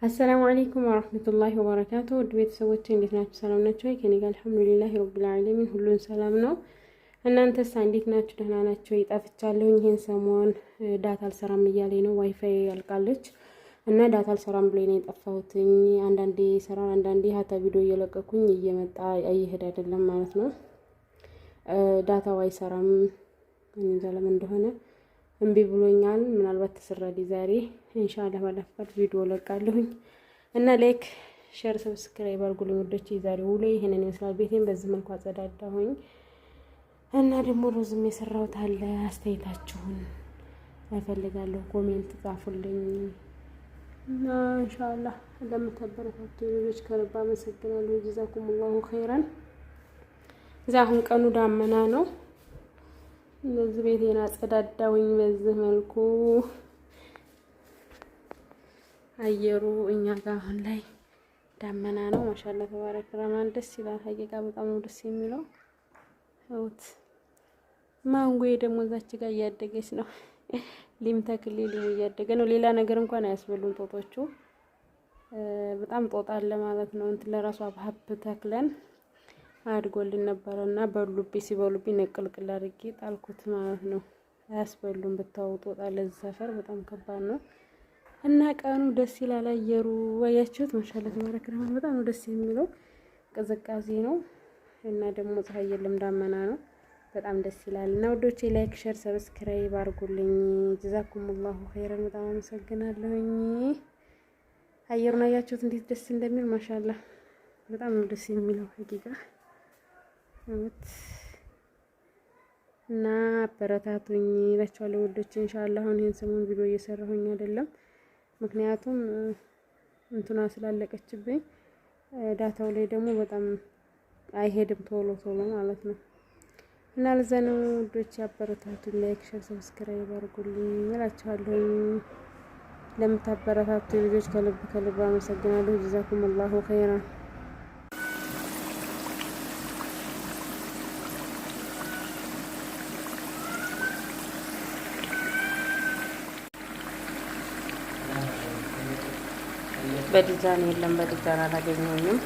አሰላሙ አለይኩም ወራህመቱላሂ ወበረካቱ። ውድ ቤተሰቦቼ እንዴት ናችሁ? ሰላም ናችሁ ወይ? ከኔ ጋር አልሐምዱሊላሂ ረብል ዓለሚን ሁሉን ሰላም ነው። እናንተስ እንዴት ናችሁ? ደህና ናችሁ? ይጣፍቻለሁኝ። ይሄን ሰሞን ዳታ አልሰራም እያለኝ ነው። ዋይፋይ ያልቃለች እና ዳታ አልሰራም ብሎኝ ነው የጠፋሁትኝ። አንዳንዴ ይሰራል፣ አንዳንዴ ሀታ ቪዲዮ እየለቀኩኝ እየመጣ እየሄደ አይደለም ማለት ነው። ዳታው አይሰራም። እንጃ ለምን እንደሆነ እምቢ ብሎኛል። ምናልባት ተሰራዲ ዛሬ ኢንሻአላህ ባላፈር ቪዲዮ ለቃለሁኝ እና ላይክ ሼር ሰብስክራይብ አድርጉልኝ ወዶች። ዛሬ ውሎ ይሄንን ይመስላል። ቤቴን በዚህ መልኩ አጸዳዳሁኝ እና ደግሞ ሮዝም የሰራሁት አለ። አስተያየታችሁን እፈልጋለሁ፣ ኮሜንት ጻፉልኝ እና ኢንሻአላህ ለምታበረታቱ ልጆች ከልብ አመሰግናለሁ። ጀዛኩሙላሁ ኸይራን። አሁን ቀኑ ዳመና ነው። እንደዚህ ቤቴን አጸዳዳውኝ በዚህ መልኩ። አየሩ እኛ ጋር አሁን ላይ ዳመና ነው። ማሻአላ ተባረክ ረህማን፣ ደስ ይላል። ሀቂቃ በጣም ነው ደስ የሚለው። እውት ማንጎዬ ደግሞ እዛች ጋር እያደገች ነው። ሊም ተክሌ ሊሙ እያደገ ነው። ሌላ ነገር እንኳን አያስበሉን ጦጦቹ። በጣም ጦጣ አለ ማለት ነው። እንትን ለራሱ አብሀብ ተክለን አድጎልን ነበረና በሉብኝ። ሲበሉብኝ ነቅልቅል አድርጌ ጣልኩት ማለት ነው። አያስበሉም ብታው ጦጣ ለዚህ ሰፈር በጣም ከባድ ነው። እና ቀኑ ደስ ይላል። አየሩ ወያችሁት ማሻአላ ተባረክ ረህማን፣ በጣም ነው ደስ የሚለው። ቅዝቃዜ ነው እና ደግሞ ፀሐይ የለም ዳመና ነው። በጣም ደስ ይላል። እና ወዶቼ ላይክ ሼር ሰብስክራይብ አድርጉልኝ። ጀዛኩሙላሁ ኸይረን፣ በጣም አመሰግናለሁኝ። አየሩን አያችሁት እንዴት ደስ እንደሚል ማሻአላ፣ በጣም ነው ደስ የሚለው ሀቂቃ እና አበረታቱኝ እላችኋለሁ ወዶች። ኢንሻአላህ አሁን ይሄን ሰሞን ቪዲዮ እየሰራሁኝ አይደለም፣ ምክንያቱም እንትና ስላለቀችብኝ ዳታው ላይ ደግሞ በጣም አይሄድም ቶሎ ማለት ነው። እና ለዛ ነው ወዶች፣ አበረታቱኝ። ላይክ ሼር ሰብስክራይብ አድርጉልኝ እላችኋለሁ። ለምታበረታቱ ልጆች ከልብ አመሰግናለሁ። ጀዛኩሙላሁ ኸይራን። በዲዛይን የለም፣ በዲዛይን አላገኘሁኝም።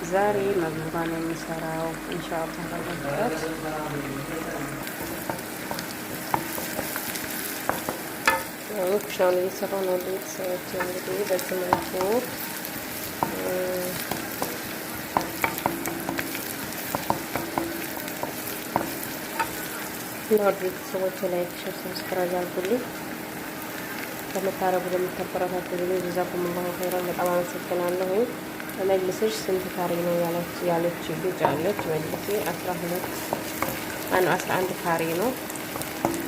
ዛሬ መግቡባ ነው የሚሰራው ኢንሻአላህ ታላላችሁ። ኩሽናውን እየሰራሁ ነው ቤተሰቦቼ። እንግዲህ በዚህ መልኩ ነው ቤተሰቦቼ። ላይክ ሼር ሰብስክራይብ አድርጉልኝ። ለምታረጉ ለምታበረታቱ ልጆች ጀዛኩሙላሁ ኸይራን፣ በጣም አመሰግናለሁ። መልስሽ ስንት ካሬ ነው ያለች ልጅ አለች። መልሴ 11 ካሬ ነው።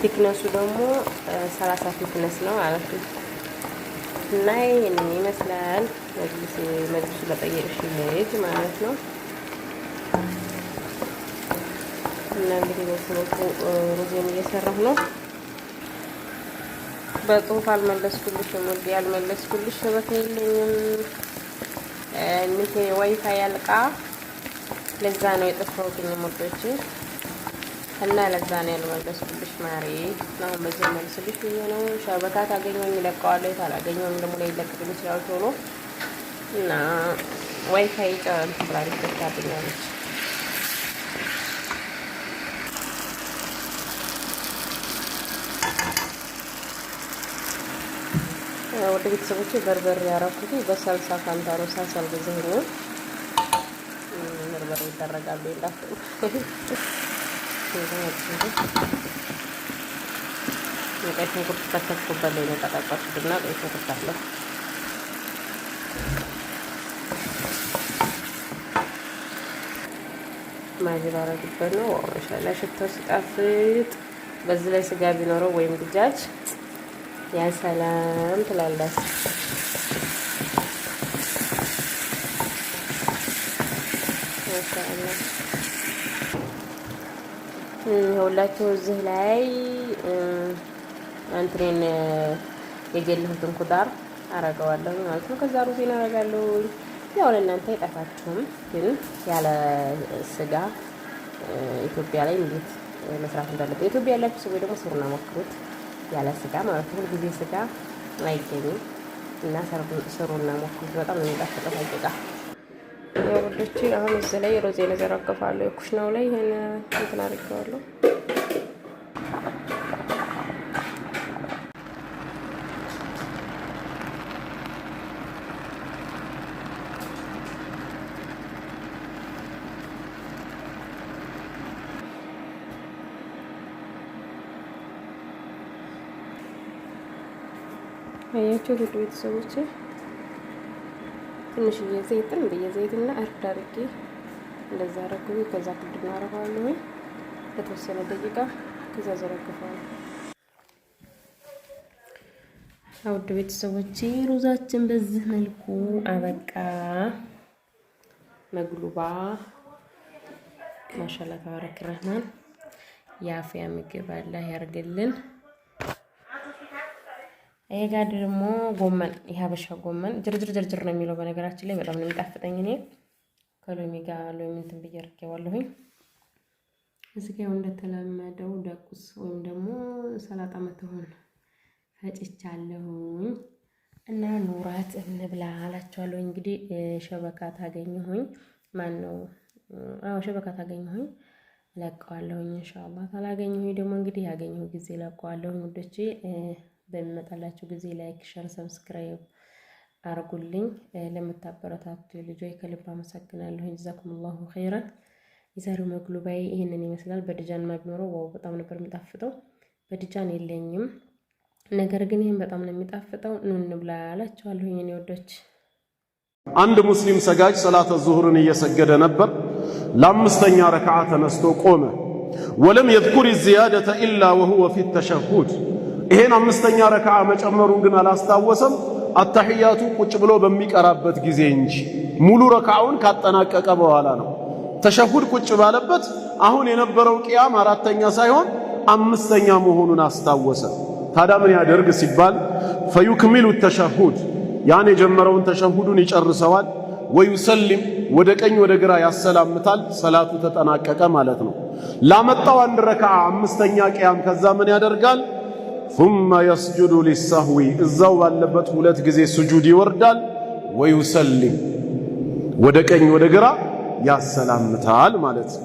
ቲክነሱ ደግሞ 30 ቲክነስ ነው ማለት ነው። እና ይሄንን ይመስላል መልሱ ለጠየቅሽ ልጅ ማለት ነው። እና እንግዲህ በስሞቱ ሩዝን እየሰራሁ ነው። በጽሁፍ አልመለስኩልሽም ወዲ፣ ያልመለስኩልሽ ሸበካ የለኝም። እንቴ ዋይፋይ ያልቃ፣ ለዛ ነው የጠፋሁትኝ ሞዶች እና ለዛ ነው ያልመለስኩልሽ ማሪ። አሁን በዚህ መልስልሽ ብዬ ነው። ሸበካ ታገኘኝ ይለቀዋለሁ፣ ታላገኘውም ደግሞ ላይ ይለቅልኝ ይችላል ቶሎ። እና ዋይፋይ ጨረም ትብራሪ ተታብኛለች። ወደ ቤተሰቦቼ በርበሬ ያረኩት በሰልሳ ፋንታ ነው። ሳልሳ አልገዛሁኝም። በርበሬ ይደረጋል እንዳትሉ። ቀይ ሽንኩርት ከተፍኩበት ላይ ነው ቀጠቀጥኩትና ቀይ ሽንኩርት አለ። ማጂ ላረግበት ነው። ወርሻላ ሽታው ሲጣፍጥ በዚህ ላይ ስጋ ቢኖረው ወይም ድጃጅ ያ ሰላም ትላላችሁ። ማሻአላ ሁላችሁ እዚህ ላይ እንትኔን የጀለሁትን ኩዳር አረጋዋለሁ ማለት ነው። ከዛ ሩዜን አረጋለሁ። ያው ለእናንተ አይጠፋችሁም፣ ግን ያለ ስጋ ኢትዮጵያ ላይ እንዴት መስራት እንዳለበት ኢትዮጵያ ያላችሁ ሰዎች ደግሞ ስሩና ሞክሩት። ያለ ስጋ ማለት ነው። ሁልጊዜ ስጋ አይገኝም እና ስሩና ሞክሩት። በጣም ነው የሚጣፍጠው ሀቂቃ። ያው ወዶቼ አሁን እዚህ ላይ ሮዜን ዘረግፋለሁ። ኩሽናው ላይ ይሄን እንትን አድርጌዋለሁ። አያችሁ ውድ ቤተሰቦቼ ትንሽዬ ዘይትን በየዘይትና እርድ አድርጌ እንደዛ አረግኩኝ። ከዛ ክድና አረጋለሁ ለተወሰነ ደቂቃ ከዛ ዘረግፈዋለሁ። ውድ ቤተሰቦቼ ሩዛችን በዚህ መልኩ አበቃ። መግሉባ ማሻአላ ተባረክ ረህማን ያፊያ ምግብ አላህ ያርግልን። ይሄ ጋር ደግሞ ጎመን የሀበሻ ጎመን ጅርጅር ነው የሚለው በነገራችን ላይ በጣም ነው የሚጣፍጠኝ። እኔ ከሎሚ ጋር ሎሚ እንትን ብዬ አድርጌዋለሁኝ። እዚህ ጋር እንደተለመደው ደቁስ ወይም ደግሞ ሰላጣ መተሆን ፈጭቻለሁኝ እና ኑራት እንብላ አላችኋለሁ። እንግዲህ ሸበካ ታገኘሁኝ ሸበካ ታገኘሁኝ ለቀዋለሁኝ ኢንሻአላህ። ታላገኘሁኝ ደግሞ እንግዲህ ያገኘሁ ጊዜ ለቀዋለሁኝ ውዶቼ። በሚመጣላችሁ ጊዜ ላይክ፣ ሼር፣ ሰብስክራይብ አርጉልኝ። ለምታበረታቱ ልጆች ከልብ አመሰግናለሁ። ጀዛኩሙላሁ ኸይራን። የዛሬው መግሉባይ ይሄንን ይመስላል። በድጃን ማብኖረው ዋው በጣም ነበር የሚጣፍጠው። በድጃን የለኝም፣ ነገር ግን ይሄን በጣም ነው የሚጣፍጠው። ኑ እንብላ አላችኋለሁ የኔ ወዶች። አንድ ሙስሊም ሰጋጅ ሰላተ ዙህርን እየሰገደ ነበር። ለአምስተኛ ረክዓ ተነስቶ ቆመ። ወለም የዝኩር الزيادة إلا وهو في التشهد ይሄን አምስተኛ ረክዓ መጨመሩን ግን አላስታወሰም። አተህያቱ ቁጭ ብሎ በሚቀራበት ጊዜ እንጂ ሙሉ ረክዓውን ካጠናቀቀ በኋላ ነው። ተሸሁድ ቁጭ ባለበት አሁን የነበረው ቂያም አራተኛ ሳይሆን አምስተኛ መሆኑን አስታወሰ። ታዲያ ምን ያደርግ ሲባል ፈዩክሚሉ ተሸሁድ ያን የጀመረውን ተሸሁዱን ይጨርሰዋል። ወዩሰሊም ወደ ቀኝ ወደ ግራ ያሰላምታል። ሰላቱ ተጠናቀቀ ማለት ነው። ላመጣው አንድ ረክዓ አምስተኛ ቂያም ከዛ ምን ያደርጋል? ثم يسجد للسهو እዛው ባለበት ሁለት ጊዜ ስጁድ ይወርዳል። ወዩሰሊም ወደ ቀኝ ወደ ግራ ያሰላምታል ማለት ነው።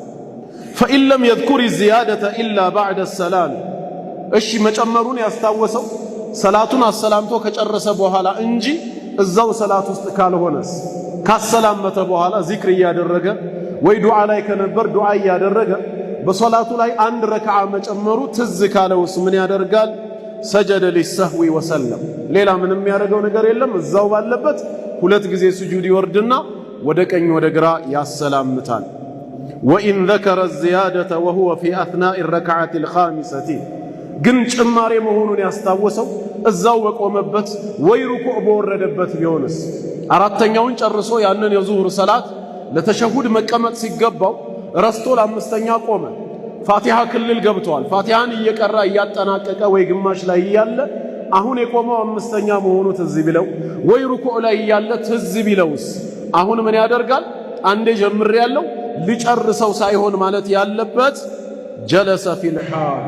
فإن لم يذكر الزيادة إلا بعد السلام እሺ መጨመሩን ያስታወሰው ሰላቱን አሰላምቶ ከጨረሰ በኋላ እንጂ እዛው ሰላት ውስጥ ካልሆነስ ካሰላመተ በኋላ ዚክር እያደረገ ወይ ዱዓ ላይ ከነበር ዱዓ እያደረገ በሶላቱ ላይ አንድ ረክዓ መጨመሩ ትዝ ካለውስ ምን ያደርጋል? ሰጀደ ሊሰህዊ ወሰለም ሌላ ምንም የሚያደርገው ነገር የለም። እዛው ባለበት ሁለት ጊዜ ስጁድ ይወርድና ወደ ቀኝ ወደ ግራ ያሰላምታል። ወኢን ዘከረ الزيادة وهو في أثناء الركعة الخامسة ግን ጭማሬ መሆኑን ያስታወሰው እዛው በቆመበት ወይ ሩኩዕ በወረደበት ቢሆንስ? አራተኛውን ጨርሶ ያንን የዙህር ሰላት ለተሸሁድ መቀመጥ ሲገባው ረስቶ ለአምስተኛ ቆመ። ፋቲሃ ክልል ገብቷል። ፋቲሃን እየቀራ እያጠናቀቀ ወይ ግማሽ ላይ እያለ አሁን የቆመው አምስተኛ መሆኑ ትዝ ቢለው ወይ ሩኩዕ ላይ እያለ ትዝ ቢለውስ አሁን ምን ያደርጋል? አንዴ ጀምሬያለሁ ሊጨርሰው ሳይሆን ማለት ያለበት ጀለሰ ፊል ሐል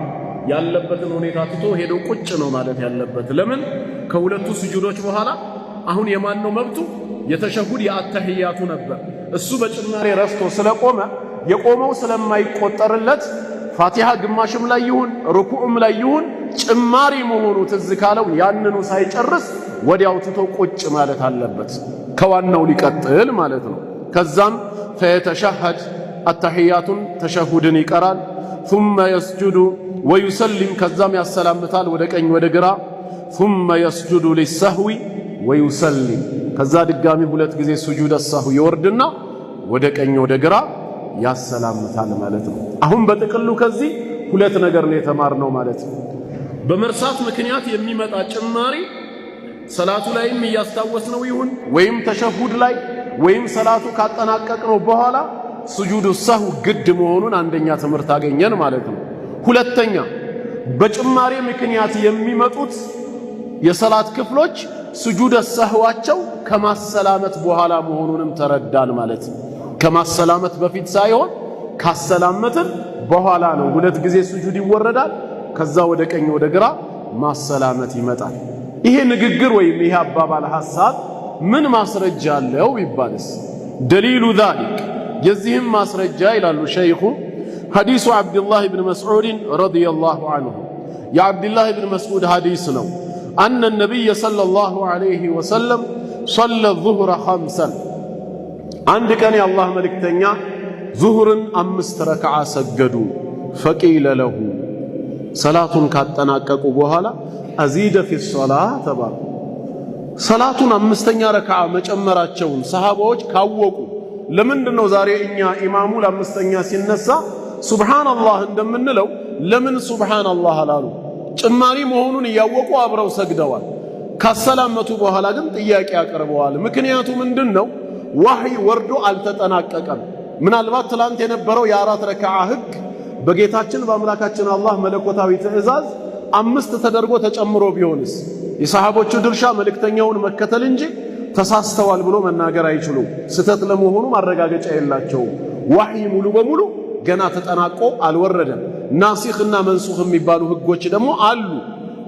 ያለበትን ሁኔታ ትቶ ሄዶ ቁጭ ነው ማለት ያለበት። ለምን? ከሁለቱ ስጁዶች በኋላ አሁን የማን ነው መብቱ? የተሸሁድ የአተህያቱ ነበር። እሱ በጭማሬ ረስቶ ስለቆመ የቆመው ስለማይቆጠርለት ፋቲሃ ግማሽም ላይ ይሁን ሩኩዕም ላይ ይሁን ጭማሪ መሆኑ ትዝ ካለው ያንኑ ሳይጨርስ ወዲያው ትቶ ቁጭ ማለት አለበት። ከዋናው ሊቀጥል ማለት ነው። ከዛም ፈየተሸሀድ አተህያቱን ተሸሁድን ይቀራል። ثم يسجد ويسلم ከዛም ያሰላምታል ወደ ቀኝ ወደ ግራ ثم يسجد للسهو ويسلم ከዛ ድጋሚ ሁለት ጊዜ ስጁድ السهو ይወርድና ወደ ቀኝ ወደ ግራ ያሰላምታል ማለት ነው። አሁን በጥቅሉ ከዚህ ሁለት ነገር ነው የተማርነው ማለት ነው። በመርሳት ምክንያት የሚመጣ ጭማሪ ሰላቱ ላይም እያስታወስነው ይሁን ወይም ተሸሁድ ላይ ወይም ሰላቱ ካጠናቀቅነው በኋላ ስጁድ السهو ግድ መሆኑን አንደኛ ትምህርት አገኘን ማለት ነው። ሁለተኛ በጭማሪ ምክንያት የሚመጡት የሰላት ክፍሎች ስጁድ السهዋቸው ከማሰላመት በኋላ መሆኑንም ተረዳን ማለት ነው። ከማሰላመት በፊት ሳይሆን ካሰላመትን በኋላ ነው። ሁለት ጊዜ ስጁድ ይወረዳል። ከዛ ወደ ቀኝ ወደ ግራ ማሰላመት ይመጣል። ይሄ ንግግር ወይም ይሄ አባባል ሐሳብ ምን ማስረጃ አለው ይባልስ? ደሊሉ ዛሊክ የዚህም ማስረጃ ይላሉ ሸይኹ ሐዲሱ ዓብድላህ ብን መስዑድ ረዲየላሁ ዐንሁ የዓብድላህ ብን መስዑድ ሐዲስ ነው። አነ ነቢይ ሰለላሁ ዐለይሂ ወሰለም ሰለ ዙህረ ኸምሰን አንድ ቀን የአላህ መልእክተኛ ዙሁርን 5 ረክዓ ሰገዱ። ፈቂለ ለሁ ሰላቱን ካጠናቀቁ በኋላ አዚደ ፊ ሶላህ ተባሉ። ሰላቱን 5ኛ ረክዓ መጨመራቸውን ሰሃባዎች ካወቁ ለምንድነው ዛሬ እኛ ኢማሙ ለ5ኛ ሲነሳ ሱብሃንአላህ እንደምንለው ለምን ሱብሃንአላህ አላሉ? ጭማሪ መሆኑን እያወቁ አብረው ሰግደዋል። ካሰላመቱ በኋላ ግን ጥያቄ አቅርበዋል። ምክንያቱ ምንድነው? ዋህይ ወርዶ አልተጠናቀቀም። ምናልባት ትላንት የነበረው የ4 ረክዓ ህግ በጌታችን በአምላካችን አላህ መለኮታዊ ትእዛዝ 5 ተደርጎ ተጨምሮ ቢሆንስ የሰሃቦቹ ድርሻ መልእክተኛውን መከተል እንጂ ተሳስተዋል ብሎ መናገር አይችሉም። ስተት ለመሆኑ ማረጋገጫ የላቸውም። ዋህይ ሙሉ በሙሉ ገና ተጠናቆ አልወረደም። ናሲኽና መንሱኽ የሚባሉ ህጎች ደግሞ አሉ።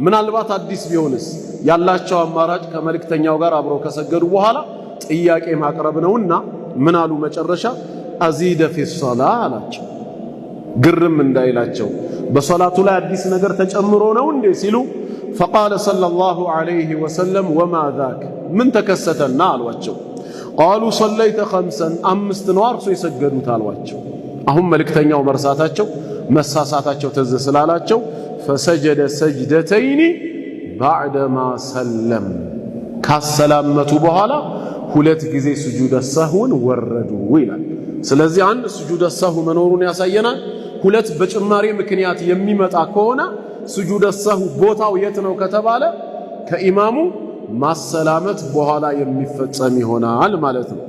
ምናልባት አዲስ ቢሆንስ ያላቸው አማራጭ ከመልእክተኛው ጋር አብረው ከሰገዱ በኋላ ጥያቄ ማቅረብ ነውና ምን አሉ መጨረሻ? አዚደ ፊ ሶላህ አላቸው። ግርም እንዳይላቸው በሶላቱ ላይ አዲስ ነገር ተጨምሮ ነው እንዴ ሲሉ ፈቃለ ሰለላሁ ዐለይሂ ወሰለም ወማ ዛክ ምን ተከሰተና አሏቸው። ቃሉ ሰለይተ ኸምሰን 5 ነው እርሶ የሰገዱት አሏቸው። አሁን መልእክተኛው መርሳታቸው መሳሳታቸው ትዝ ስላላቸው ፈሰጀደ ሰጅደተይኒ ባዕደማ ሰለም ካሰላመቱ በኋላ 2 ጊዜ ስጁደ ሰህውን ወረዱ ይላል። ስለዚህ አንድ ስጁደ ሰህው መኖሩን ያሳየናል። 2 በጭማሪ ምክንያት የሚመጣ ከሆነ ስጁደ ሰህው ቦታው የት ነው ከተባለ ከኢማሙ ማሰላመት በኋላ የሚፈጸም ይሆናል ማለት ነው።